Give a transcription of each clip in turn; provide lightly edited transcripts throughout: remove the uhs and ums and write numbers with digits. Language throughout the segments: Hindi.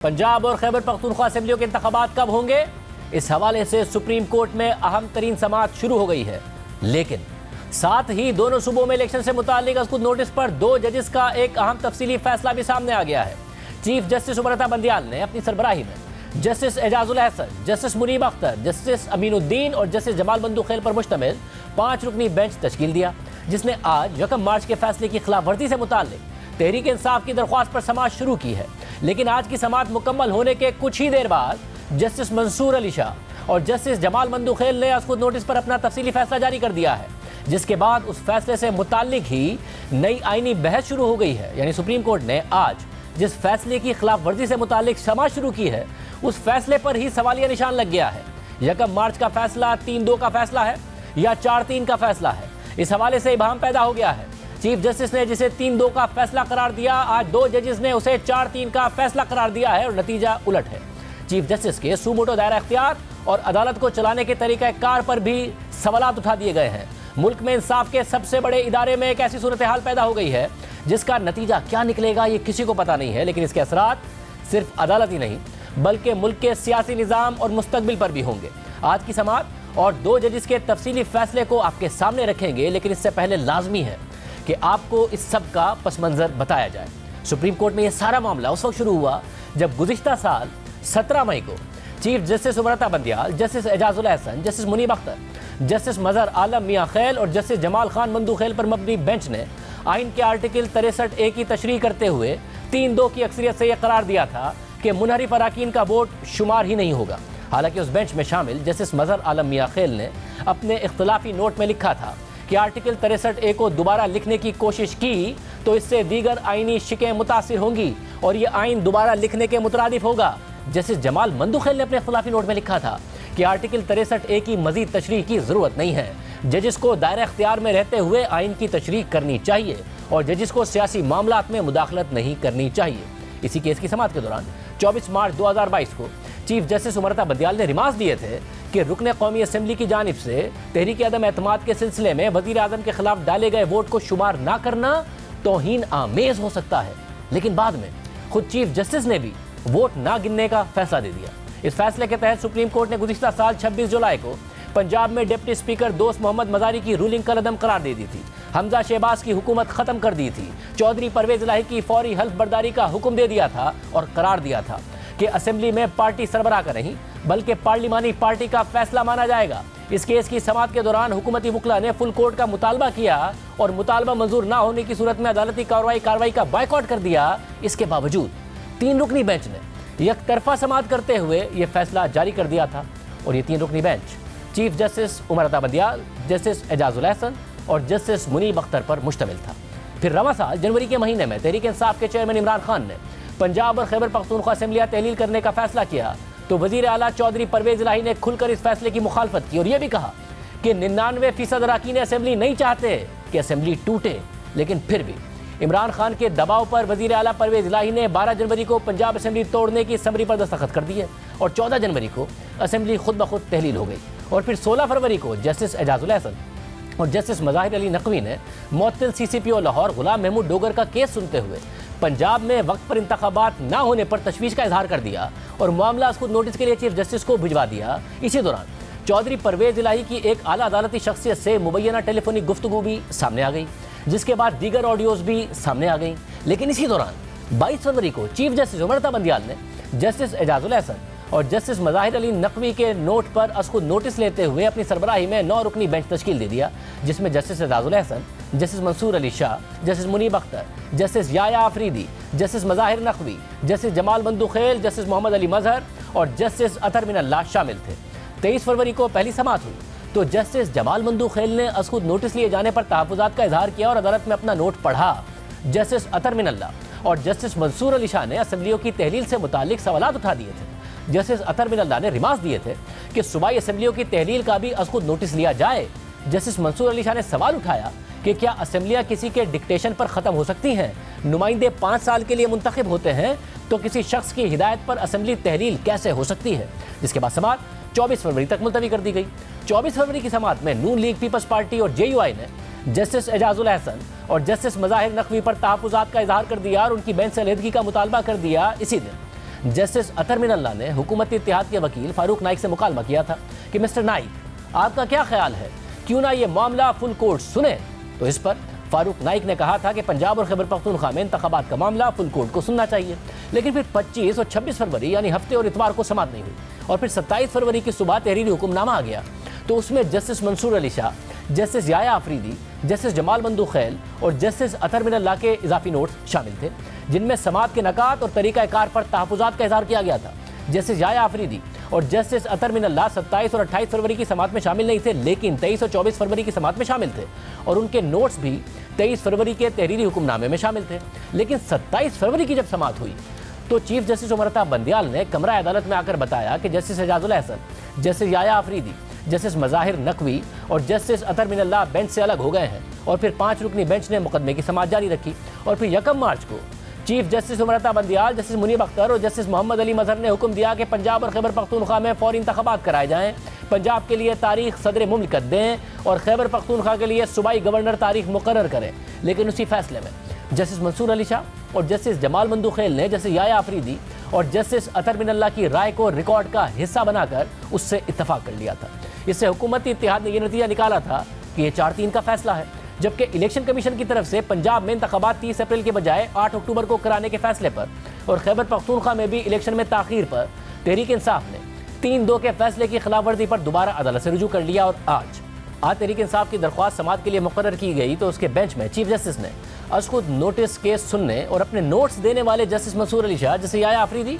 पंजाब और खैबर पख्तूनख्वा असेंबलियों के इंतखाबात कब होंगे, इस हवाले से सुप्रीम कोर्ट में अहम तरीन समाअत शुरू हो गई है। लेकिन साथ ही दोनों सूबों में इलेक्शन से मुताल्लिक मज़कूर नोटिस पर दो जजेस का एक अहम तफसीली फैसला भी सामने आ गया है। चीफ जस्टिस उमरता बंदियाल ने अपनी सरबराही में justice Ijazul Ahsan, justice Munib Akhtar, justice Aminuddin और जस्टिस जमाल बंदूखेल पर मुश्तमिल 5 रुकनी बेंच तश्कील दिया, जिसने आज 1 मार्च के फैसले की खिलाफ वर्जी से मुताल्लिक तहरीक इंसाफ की दरख्वास्त पर समाअत शुरू की है। लेकिन आज की समाअत मुकम्मल होने के कुछ ही देर बाद जस्टिस मंसूर अली शाह और जस्टिस जमाल बंदूखेल ने मज़कूर नोटिस पर अपना तफसीली फैसला जारी कर दिया है, जिसके बाद उस फैसले से मुताल्लिक ही नई आईनी बहस शुरू हो गई है। यानी सुप्रीम कोर्ट ने आज जिस फैसले की खिलाफ वर्जी से मुताल्लिक समाअत शुरू की है, उस फैसले पर ही सवालिया निशान लग गया है। 1 मार्च का फैसला 3-2 का फैसला है या 4-3 का फैसला है, इस हवाले से इबाहम पैदा हो गया है। चीफ जस्टिस ने जिसे 3-2 का फैसला करार दिया, आज 2 जजेस ने उसे 4-3 का फैसला करार दिया है और नतीजा उलट है। चीफ जस्टिस के सुमोटो दायरा इख्तियार और अदालत को चलाने के तरीका कार पर भी सवालात उठा दिए गए हैं। मुल्क में इंसाफ के सबसे बड़े इदारे में एक ऐसी सूरत हाल पैदा हो गई है जिसका नतीजा क्या निकलेगा ये किसी को पता नहीं है, लेकिन इसके असरात सिर्फ अदालत ही नहीं बल्कि मुल्क के सियासी निज़ाम और मुस्तकबिल पर भी होंगे। आज की समाअत और 2 जजेस के तफसीली फैसले को आपके सामने रखेंगे, लेकिन इससे पहले लाजमी है कि आपको इस सब का पस मंज़र बताया जाए। सुप्रीम कोर्ट में यह सारा मामला उस वक्त शुरू हुआ जब गुज़िश्ता साल 17 मई को chief justice Umar Ata Bandial, justice Ijazul Ahsan, justice Munib Akhtar, justice Mazhar Alam Mian Khel और जस्टिस जमाल खान बंदूखेल पर मबनी बेंच ने आइन के आर्टिकल 63A की तशरीह करते हुए 3-2 की अक्सरियत से यह करार दिया था कि मुनहरिफ अराकीन का वोट शुमार ही नहीं होगा। हालांकि उस बेंच में शामिल जस्टिस मजहर आलम मियां खैल ने अपने इख्तलाफी नोट में लिखा था कि आर्टिकल 63A को दोबारा लिखने की कोशिश की तो इससे दीगर आइनी शिकें मुतासिर होंगी और ये आइन दोबारा लिखने के मुतरादिफ होगा। जस्टिस जमाल बंदूखेल ने अपने इख्तलाफी नोट में लिखा था कि आर्टिकल 63A की मजीद तशरीह की ज़रूरत नहीं है, जजिस को दायरा इख्तियार में रहते हुए आइन की तशरीह करनी चाहिए और जजिस को सियासी मामलात में मुदाखलत नहीं करनी चाहिए। इसी केस की समाअत के दौरान 24 मार्च 2022 को चीफ जस्टिस उमरता बंदियाल ने रिमार्क दिए थे कि रुकने कौमी असम्बली की जानिब से तहरीक अदम एतमाद के सिलसिले में वज़ीर आज़म के खिलाफ डाले गए वोट को शुमार ना करना तौहीन आमेज हो सकता है। लेकिन बाद में खुद चीफ जस्टिस ने भी वोट ना गिनने का फैसला दे दिया। इस फैसले के तहत सुप्रीम कोर्ट ने गुज़िश्ता साल 26 जुलाई को पंजाब में डिप्टी स्पीकर दोस्त मोहम्मद मज़ारी की रूलिंग कलअदम करार दे दी थी। हमजा शहबाज की हुकूमत ख़त्म कर दी थी। चौधरी परवेज़ इलाही की फौरी हल्फ बर्दारी का हुक्म दे दिया था और करार दिया था कि असेंबली में पार्टी सरबराह का नहीं बल्कि पार्लिमानी पार्टी का फैसला माना जाएगा। इस केस की समाअत के दौरान हुकूमती वकला ने फुल कोर्ट का मुतालबा किया और मुतालबा मंजूर ना होने की सूरत में अदालती कार्रवाई का बायकॉट कर दिया। इसके बावजूद 3 रुकनी बेंच ने एक तरफा समाअत करते हुए यह फैसला जारी कर दिया था और ये 3 रुकनी bench chief justice Umar Ata Bandial, justice Ijazul Ahsan और जस्टिस मुनीब अख्तर पर मुश्तमिल था। फिर रवां साल जनवरी के महीने में तहरीक इंसाफ के चेयरमैन इमरान खान ने पंजाब और खैबर पख्तूनख्वा असेंबलियाँ तहलील करने का फैसला किया तो वज़ीर आला चौधरी परवेज़ इलाही ने खुलकर इस फैसले की मुखालफत की और यह भी कहा कि 99% अरकान असेंबली नहीं चाहते कि असेंबली टूटे। लेकिन फिर भी इमरान खान के दबाव पर वज़ीर आला परवेज़ इलाही ने 12 जनवरी को पंजाब असेंबली तोड़ने की समरी पर दस्तखत कर दिए और 14 जनवरी को असेंबली खुद ब खुद तहलील हो गई। और फिर 16 फरवरी को जस्टिस एजाजुल अहसन और जस्टिस मज़ाहिर अली नकवी ने मुअत्तिल CCPO लाहौर गुलाम महमूद डोगर का केस सुनते हुए पंजाब में वक्त पर इंतखाबात ना होने पर तशवीश का इजहार कर दिया और मामला उसको नोटिस के लिए चीफ जस्टिस को भिजवा दिया। इसी दौरान चौधरी परवेज़ इलाही की एक आला अदालती शख्सियत से मुबैना टेलीफोनिक गुफ्तगू भी सामने आ गई, जिसके बाद दीगर ऑडियोज़ भी सामने आ गई। लेकिन इसी दौरान 22 फरवरी को चीफ जस्टिस उमरता बंदियाल ने जस्टिस एजाजुल अहसन और जस्टिस मज़ाहिर अली नकवी के नोट पर उसको नोटिस लेते हुए अपनी सरबराही में 9 रुकनी बेंच तश्कील दे दिया, जिसमें justice Ijazul Ahsan, justice Mansoor Ali Shah, justice Munib Akhtar, justice Yahya Afridi, justice Mazahar Naqvi, justice Jamal Mandokhel, justice Muhammad Ali Mazhar और जस्टिस अतर मिनल्लाह शामिल थे। 23 फरवरी को पहली समाअत हुई तो जस्टिस जमाल बंदूखेल ने उसको नोटिस लिए जाने पर तहफ़्फ़ुज़ात का इजहार किया और अदालत में अपना नोट पढ़ा। जस्टिस अतर मिनल्लाह और जस्टिस मंसूर अली शाह ने असेंबलियों की तहलील से मुताल्लिक सवालात उठा दिए थे। जस्टिस अतर मिनल्लाह ने रिमार्क दिए थे कि सूबाई असेंबलियों की तहलील का भी उसको नोटिस लिया जाए। जस्टिस मंसूर अली शाह ने सवाल उठाया कि क्या असेंबलियाँ किसी के डिक्टेशन पर ख़त्म हो सकती हैं? नुमाइंदे 5 साल के लिए मुंतखब होते हैं तो किसी शख्स की हिदायत पर असेंबली तहलील कैसे हो सकती है? जिसके बाद समाअत 24 फरवरी तक मुलतवी कर दी गई। 24 फरवरी की समाअत में नून लीग पीपल्स पार्टी और JUI ने जस्टिस एजाजुल अहसन और जस्टिस मज़ाहिर नकवी पर तहफ़्फ़ुज़ात का इजहार कर दिया और उनकी बेंच से अलहदगी का मुतालबा कर दिया। इसी दिन जस्टिस अतर मिनल्ला ने हुकूमती इत्तेहाद के वकील फारूक नाइक से मुकालमा किया था कि मिस्टर नाइक, आपका क्या ख्याल है, क्यों ना ये मामला फुल कोर्ट सुने। तो इस पर फारूक नाइक ने कहा था कि पंजाब और खैबर पख्तूनख्वा में इंतखाबात का मामला फुल कोर्ट को सुनना चाहिए। लेकिन फिर 25 और 26 फरवरी यानी हफ्ते और इतवार को समाअत नहीं हुई और फिर 27 फरवरी की सुबह तहरीरी हुक्मनामा आ गया। तो उसमें justice Mansoor Ali Shah, justice Yahya Afridi, justice Jamal Mandokhel और जस्टिस अतर मिनल्ला के इजाफी नोट्स शामिल थे, जिनमें समाअत के नकात और तरीक़ाकार पर तहफ़्फ़ुज़ात का इज़हार किया गया था। जस्टिस याया आफरीदी और जस्टिस अतर मिनल्ला 27 और 28 फरवरी की समाअत में शामिल नहीं थे, लेकिन 23 और 24 फरवरी की समाअत में शामिल थे और उनके नोट्स भी 23 फरवरी के तहरीरी हुक्मनामे में शामिल थे। लेकिन 27 फरवरी की जब समाअत हुई तो चीफ जस्टिस उमर अता बंदियाल ने कमरा अदालत में आकर बताया कि justice Ijazul Ahsan, justice Yahya Afridi, justice Mazahar Naqvi और जस्टिस अतर मिनल्ला बेंच से अलग हो गए हैं। और फिर 5 रुकनी बेंच ने मुकदमे की समाअत जारी रखी और फिर 1 मार्च को chief justice Umar Ata Bandial, justice Munib Akhtar और जस्टिस मोहम्मद अली मजहर ने हुक्म दिया कि पंजाब और खैबर पख्तूनख्वा में फौरी इंतखाबात कराए जाएँ। पंजाब के लिए तारीख सदर मुमलिकत दें और खैबर पख्तूनख्वा के लिए सूबाई गवर्नर तारीख मुकर्रर करें। लेकिन उसी फैसले में जस्टिस मंसूर अली शाह और जस्टिस जमाल मंदू-खैल ने जस्टिस याया आफरीदी और जस्टिस अतर मिनल्ला की राय को रिकॉर्ड का हिस्सा बनाकर उससे इत्तफाक कर लिया था। इससे हुकूमती इत्तेहाद ने यह नतीजा निकाला था कि यह 4-3 का फैसला है, जबकि इलेक्शन कमीशन की तरफ से पंजाब में इंतखाबात 30 अप्रैल के बजाय 8 अक्टूबर को कराने के फैसले पर और खैबर पख्तूनख्वा में भी इलेक्शन में ताखीर पर तहरीक इंसाफ ने 3-2 के फैसले की खिलाफवर्जी पर दोबारा अदालत से रुजू कर लिया। और आज तहरीक इंसाफ की दरख्वास्त समाअत के लिए मुकर्रर की गई तो उसके बेंच में चीफ जस्टिस ने अज खुद नोटिस केस सुनने और अपने नोट्स देने वाले जस्टिस मंसूर अली शाह, जस्टिस याया आफरीदी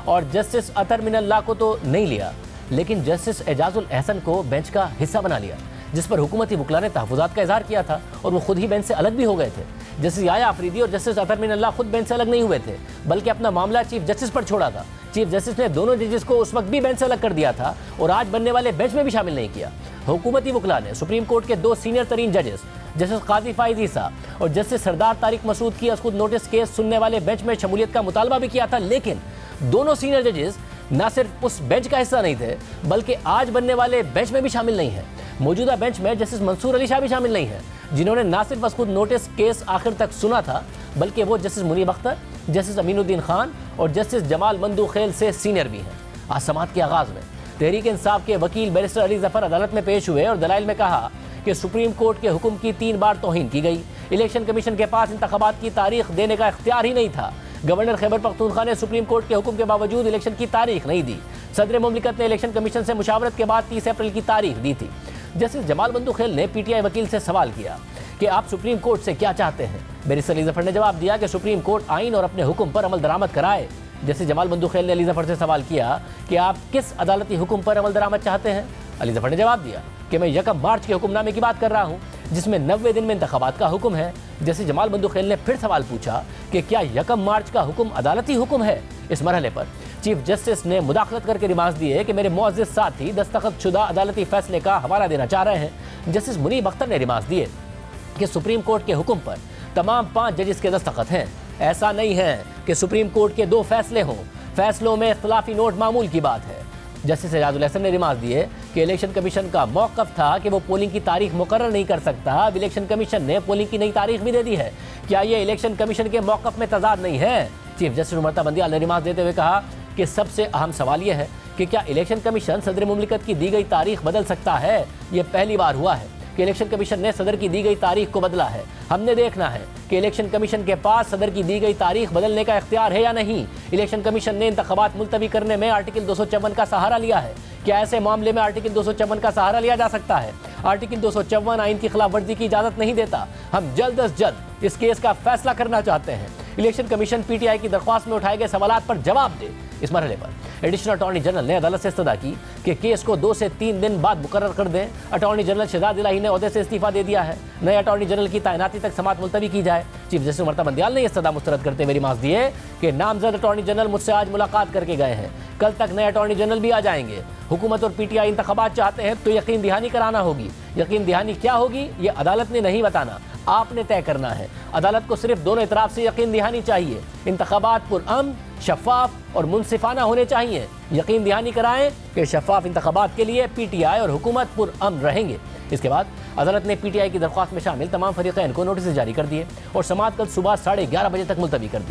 और जस्टिस अतर मिनल्ला को तो नहीं लिया, लेकिन जस्टिस एजाजुल एहसन को बेंच का हिस्सा बना लिया, जिस पर हुकूमती वकला ने तहफ़्फ़ुज़ात का इज़हार किया था और वो खुद ही बेंच से अलग भी हो गए थे। जस्टिस याया आफरीदी और जस्टिस अतर मिनल्ला खुद बेंच से अलग नहीं हुए थे, बल्कि अपना मामला चीफ जस्टिस पर छोड़ा था। चीफ जस्टिस ने दोनों जजेस को उस वक्त भी बेंच से अलग कर दिया था और आज बनने वाले बेंच में भी शामिल नहीं किया। हुकूमती वकला ने सुप्रीम कोर्ट के 2 सीनियर तरीन जजेस जस्टिस काजी फाइज ईसा और जस्टिस सरदार तारिक मसूद की खुद नोटिस केस सुनने वाले बेंच में शमूलियत का मुतालबा भी किया था, लेकिन दोनों सीनियर जजेस न सिर्फ उस बेंच का हिस्सा नहीं थे, बल्कि आज बनने वाले बेंच में भी शामिल नहीं है। मौजूदा बेंच में जस्टिस मंसूर अली शाह भी शामिल नहीं है, जिन्होंने न सिर्फ खुद नोटिस केस आखिर तक सुना था, बल्कि वो जस्टिस मुनीब अख्तर, जस्टिस अमीनुद्दीन खान और जस्टिस जमाल मंदू-खैल से सीनियर भी हैं। आज समाअत के आगाज़ में तहरीक इंसाफ के वकील बैरिस्टर अली जफर अदालत में पेश हुए और दलाइल में कहा कि सुप्रीम कोर्ट के हुक्म की 3 बार तौहीन की गई। इलेक्शन कमीशन के पास इंतखाबात की तारीख देने का इख्तियार ही नहीं था। गवर्नर खैबर पख्तूनख्वा ने सुप्रीम कोर्ट के हुक्म के बावजूद इलेक्शन की तारीख नहीं दी। सदर मुमलिकत ने इलेक्शन कमीशन से मुशावरत के बाद 30 अप्रैल की तारीख दी थी। जस्टिस जमाल मंदू-खैल ने पीटीआई वकील से सवाल किया कि आप सुप्रीम कोर्ट से क्या चाहते हैं। बैरिस्टर अली जफर ने जवाब दिया कि सुप्रीम कोर्ट आइन और अपने हुक्म पर अमल दरामद कराए। जस्टिस जमाल मंदू-खैल ने अली जफर से सवाल किया कि आप किस अदालती हुक्म पर अमल दरामद चाहते हैं। अली जफर ने जवाब दिया कि मैं 1 मार्च के हुक्मनामे की बात कर रहा हूँ, जिसमें 90 दिन में इंतखाबात का हुक्म है। जस्टिस जमाल मंदू-खैल ने फिर सवाल पूछा कि क्या 1 मार्च का हुक्म अदालती हुक्म है। इस मरहले पर चीफ जस्टिस ने मुदाखलत करके रिमार्क्स दिए कि मेरे मुअज़्ज़िज़ साथी दस्तखतशुदा अदालती फैसले का हवाला देना चाह रहे हैं। जस्टिस मुनीब अख्तर ने रिमार्क्स दिए कि सुप्रीम कोर्ट के हुक्म पर तमाम 5 जजेस के दस्तखत हैं। ऐसा नहीं है कि सुप्रीम कोर्ट के 2 फैसले हों, फैसलों में इख्तलाफी नोट मामूल की बात है। जस्टिस एजाजुल एहसन ने रिमार्क्स दिए कि इलेक्शन कमीशन का मौक़िफ़ था कि वो पोलिंग की तारीख मुकर्रर नहीं कर सकता। अब इलेक्शन कमीशन ने पोलिंग की नई तारीख भी दे दी है। क्या ये इलेक्शन कमीशन के मौक़िफ़ में तज़ाद नहीं है। चीफ जस्टिस उमर अता बंदियाल ने रिमार्क्स देते हुए कहा कि सबसे अहम सवाल यह है कि क्या इलेक्शन कमीशन सदर मुमलिकत की दी गई तारीख बदल सकता है। ये पहली बार हुआ है कि इलेक्शन कमीशन ने सदर की दी गई तारीख को बदला है। हमने देखना है कि इलेक्शन कमीशन के पास सदर की दी गई तारीख बदलने का इख्तियार है या नहीं। इलेक्शन कमीशन ने इंतखाबात मुलतवी करने में आर्टिकल 254 का सहारा लिया है। क्या ऐसे मामले में आर्टिकल 254 का सहारा लिया जा सकता है। आर्टिकल 254 आइन की खिलाफ वर्जी की इजाज़त नहीं देता। हम जल्द अज जल्द इस केस का फैसला करना चाहते हैं। इलेक्शन कमीशन पीटीआई की दरख्वास्त में उठाए गए सवालात पर जवाब दे। इस मरहले पर एडिशनल अटॉर्नी जनरल ने अदालत से इस्तदा की कि केस को 2 से 3 दिन बाद मुकर्रर कर दें। अटॉर्नी जनरल शहजाद इलाही ने ओहदे से इस्तीफा दे दिया है। नए अटॉर्नी जनरल की तैनाती तक समाअत मुलतवी की जाए। चीफ जस्टिस उमर अता बंदियाल ने इस्तदा मुस्तरद करते हुए रिमार्क्स दिए कि नामजद अटॉर्नी जनरल मुझसे आज मुलाकात करके गए हैं। कल तक नए अटॉर्नी जनरल भी आ जाएंगे। हुकूमत और पीटीआई इंतखाबात चाहते हैं तो यकीन दहानी कराना होगी। यकीन दहानी क्या होगी ये अदालत ने नहीं बताना, आपने तय करना है। अदालत को सिर्फ दोनों इतराफ से यकीन दहानी चाहिए। इंतखाबात पुरअमन, शफाफ और मुनसिफाना होने चाहिए। यकीन दहानी कराएं कि शफाफ इंतखाबात के लिए पीटीआई और हुकूमत पुरअमन रहेंगे। इसके बाद अदालत ने पीटीआई की दरख्वास्त में शामिल तमाम फरीक़ैन को नोटिस जारी कर दिए और समाअत कल सुबह 11:30 बजे तक मुलतवी कर दी।